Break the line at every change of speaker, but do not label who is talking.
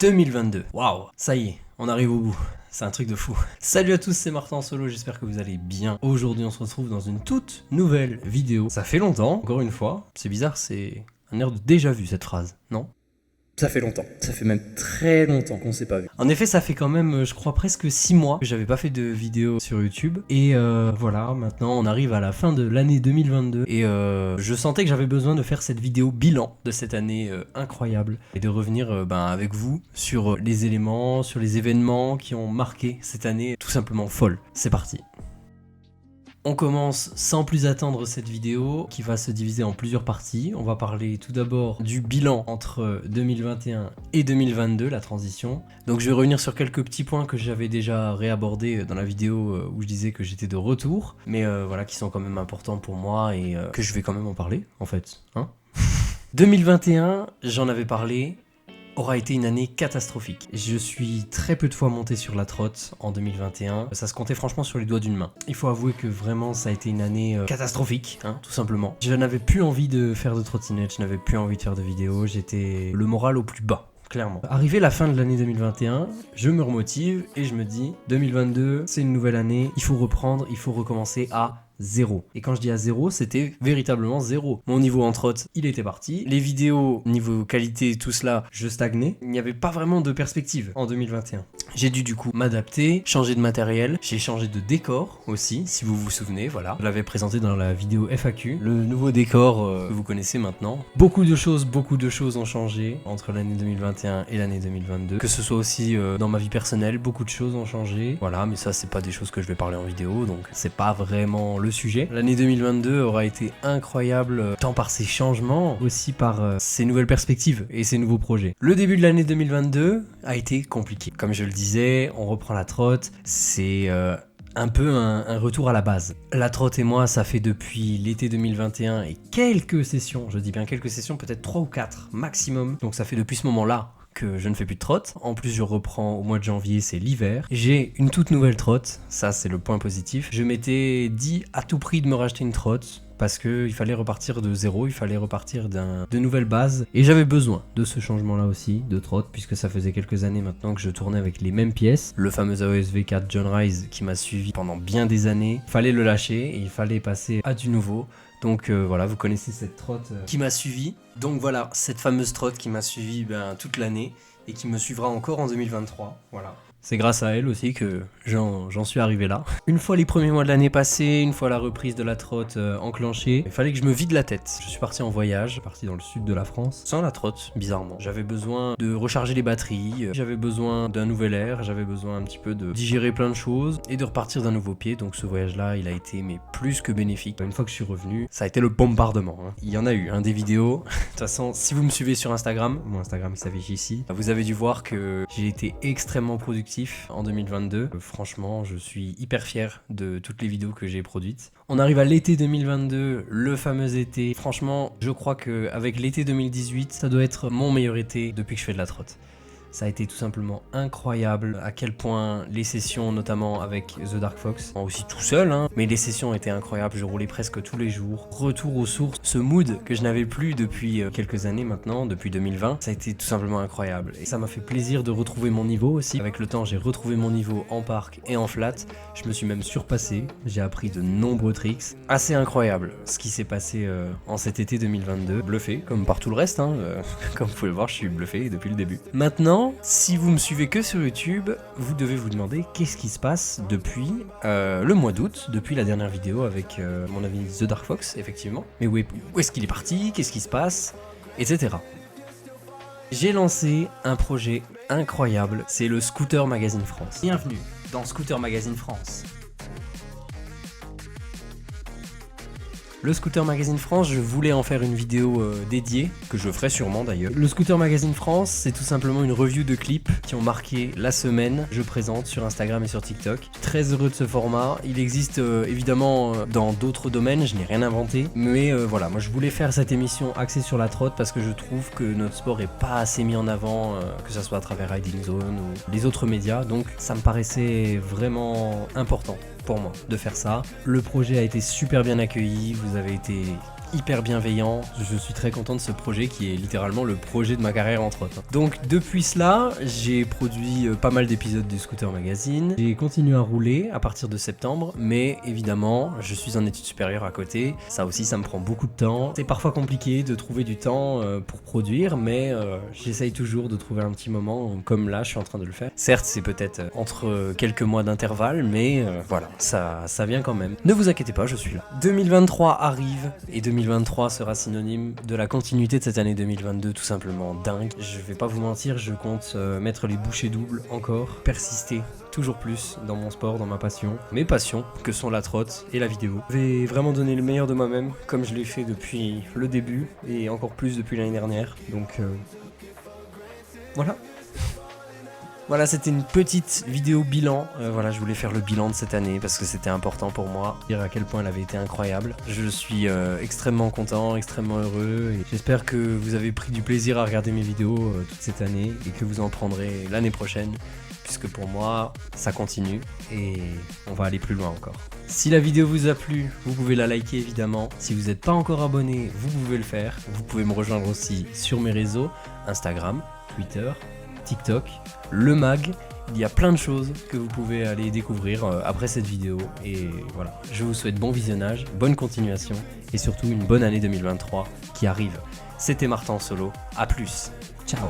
2022. Waouh, ça y est, on arrive au bout. C'est un truc de fou. Salut à tous, c'est Martin en solo, j'espère que vous allez bien. Aujourd'hui, on se retrouve dans une toute nouvelle vidéo. Ça fait longtemps, encore une fois. C'est bizarre, c'est un air de déjà vu cette phrase, non ? Ça fait longtemps, ça fait même très longtemps qu'on s'est pas vu. En effet, ça fait quand même, je crois, presque 6 mois que j'avais pas fait de vidéo sur YouTube. Et voilà, maintenant on arrive à la fin de l'année 2022. Et je sentais que j'avais besoin de faire cette vidéo bilan de cette année incroyable. Et de revenir avec vous sur les éléments, sur les événements qui ont marqué cette année tout simplement folle. C'est parti. On commence sans plus attendre cette vidéo qui va se diviser en plusieurs parties. On va parler tout d'abord du bilan entre 2021 et 2022, la transition. Donc je vais revenir sur quelques petits points que j'avais déjà réabordés dans la vidéo où je disais que j'étais de retour, mais voilà, qui sont quand même importants pour moi et que je vais quand même en parler en fait. 2021, j'en avais parlé, aura été une année catastrophique. Je suis très peu de fois monté sur la trotte en 2021. Ça se comptait franchement sur les doigts d'une main. Il faut avouer que vraiment ça a été une année catastrophique, tout simplement. Je n'avais plus envie de faire de trottinette, je n'avais plus envie de faire de vidéos, j'étais le moral au plus bas. Clairement. Arrivé la fin de l'année 2021, je me remotive et je me dis 2022, c'est une nouvelle année, il faut reprendre, il faut recommencer à 0. Et quand je dis à 0, c'était véritablement 0. Mon niveau en trotte, il était parti. Les vidéos, niveau qualité, tout cela, je stagnais. Il n'y avait pas vraiment de perspective en 2021. J'ai dû du coup m'adapter, changer de matériel. J'ai changé de décor aussi, si vous vous souvenez, voilà. Je l'avais présenté dans la vidéo FAQ. Le nouveau décor que vous connaissez maintenant. Beaucoup de choses ont changé entre l'année 2021 et l'année 2022. Que ce soit aussi dans ma vie personnelle, beaucoup de choses ont changé. Voilà, mais ça, c'est pas des choses que je vais parler en vidéo, donc c'est pas vraiment le sujet. L'année 2022 aura été incroyable, tant par ses changements, aussi par ses nouvelles perspectives et ses nouveaux projets. Le début de l'année 2022 a été compliqué. Comme je le disais, on reprend la trotte, c'est un peu un retour à la base. La trotte et moi, ça fait depuis l'été 2021 et quelques sessions, je dis bien quelques sessions, peut-être 3 ou 4 maximum, donc ça fait depuis ce moment-là que je ne fais plus de trotte. En plus, je reprends au mois de janvier, c'est l'hiver. J'ai une toute nouvelle trotte, ça c'est le point positif. Je m'étais dit à tout prix de me racheter une trotte parce qu'il fallait repartir de zéro, il fallait repartir de nouvelles bases. Et j'avais besoin de ce changement-là aussi, de trotte, puisque ça faisait quelques années maintenant que je tournais avec les mêmes pièces. Le fameux AOS V4 John Rise qui m'a suivi pendant bien des années. Il fallait le lâcher et il fallait passer à du nouveau. Donc voilà, vous connaissez cette trotte qui m'a suivi. Donc voilà, cette fameuse trotte qui m'a suivi toute l'année et qui me suivra encore en 2023. Voilà. C'est grâce à elle aussi que j'en suis arrivé là. Une fois les premiers mois de l'année passés, une fois la reprise de la trotte enclenchée, il fallait que je me vide la tête. Je suis parti en voyage, parti dans le sud de la France, sans la trotte, bizarrement. J'avais besoin de recharger les batteries, j'avais besoin d'un nouvel air, j'avais besoin un petit peu de digérer plein de choses et de repartir d'un nouveau pied. Donc ce voyage-là, il a été plus que bénéfique. Une fois que je suis revenu, ça a été le bombardement. Il y en a eu, des vidéos. De toute façon, si vous me suivez sur Instagram, mon Instagram il s'affiche ici, vous avez dû voir que j'ai été extrêmement productif en 2022. Franchement, je suis hyper fier de toutes les vidéos que j'ai produites. On arrive à l'été 2022, le fameux été. Franchement, je crois qu'avec l'été 2018, ça doit être mon meilleur été depuis que je fais de la trotte. Ça a été tout simplement incroyable à quel point les sessions, notamment avec The Dark Fox, aussi tout seul, mais les sessions étaient incroyables, je roulais presque tous les jours. Retour aux sources, ce mood que je n'avais plus depuis quelques années maintenant, depuis 2020, ça a été tout simplement incroyable. Et ça m'a fait plaisir de retrouver mon niveau aussi. Avec le temps, j'ai retrouvé mon niveau en parc et en flat. Je me suis même surpassé, j'ai appris de nombreux tricks. Assez incroyable ce qui s'est passé en cet été 2022. Bluffé, comme par tout le reste, comme vous pouvez le voir, je suis bluffé depuis le début. Maintenant, si vous me suivez que sur YouTube, vous devez vous demander qu'est-ce qui se passe depuis le mois d'août, depuis la dernière vidéo avec mon ami The Dark Fox, effectivement. Mais où est-ce qu'il est parti? Qu'est-ce qui se passe? Etc. J'ai lancé un projet incroyable, c'est le Scooter Magazine France. Bienvenue dans Scooter Magazine France. Le Scooter Magazine France, je voulais en faire une vidéo dédiée, que je ferai sûrement d'ailleurs. Le Scooter Magazine France, c'est tout simplement une review de clips qui ont marqué la semaine. Je présente sur Instagram et sur TikTok. Très heureux de ce format. Il existe évidemment dans d'autres domaines, je n'ai rien inventé. Mais voilà, moi je voulais faire cette émission axée sur la trotte parce que je trouve que notre sport est pas assez mis en avant, que ce soit à travers Riding Zone ou les autres médias. Donc ça me paraissait vraiment important pour moi de faire ça. Le projet a été super bien accueilli, vous avez été hyper bienveillants. Je suis très content de ce projet qui est littéralement le projet de ma carrière entre autres. Donc depuis cela, j'ai produit pas mal d'épisodes du Scooter Magazine. J'ai continué à rouler à partir de septembre, mais évidemment, je suis en études supérieures à côté. Ça aussi, ça me prend beaucoup de temps. C'est parfois compliqué de trouver du temps pour produire, mais j'essaye toujours de trouver un petit moment, comme là, je suis en train de le faire. Certes, c'est peut-être entre quelques mois d'intervalle, mais voilà, ça vient quand même. Ne vous inquiétez pas, je suis là. 2023 arrive, et 2023 sera synonyme de la continuité de cette année 2022, tout simplement dingue. Je vais pas vous mentir, je compte mettre les bouchées doubles encore, persister toujours plus dans mon sport, dans ma passion. Mes passions, que sont la trotte et la vidéo. Je vais vraiment donner le meilleur de moi-même, comme je l'ai fait depuis le début, et encore plus depuis l'année dernière. Donc voilà. Voilà, c'était une petite vidéo bilan. Voilà, je voulais faire le bilan de cette année parce que c'était important pour moi. Dire à quel point elle avait été incroyable. Je suis extrêmement content, extrêmement heureux. Et j'espère que vous avez pris du plaisir à regarder mes vidéos toute cette année et que vous en prendrez l'année prochaine. Puisque pour moi, ça continue et on va aller plus loin encore. Si la vidéo vous a plu, vous pouvez la liker évidemment. Si vous n'êtes pas encore abonné, vous pouvez le faire. Vous pouvez me rejoindre aussi sur mes réseaux, Instagram, Twitter, TikTok, le mag. Il y a plein de choses que vous pouvez aller découvrir après cette vidéo. Et voilà, je vous souhaite bon visionnage, bonne continuation et surtout une bonne année 2023 qui arrive. C'était Martin en solo, à plus, ciao.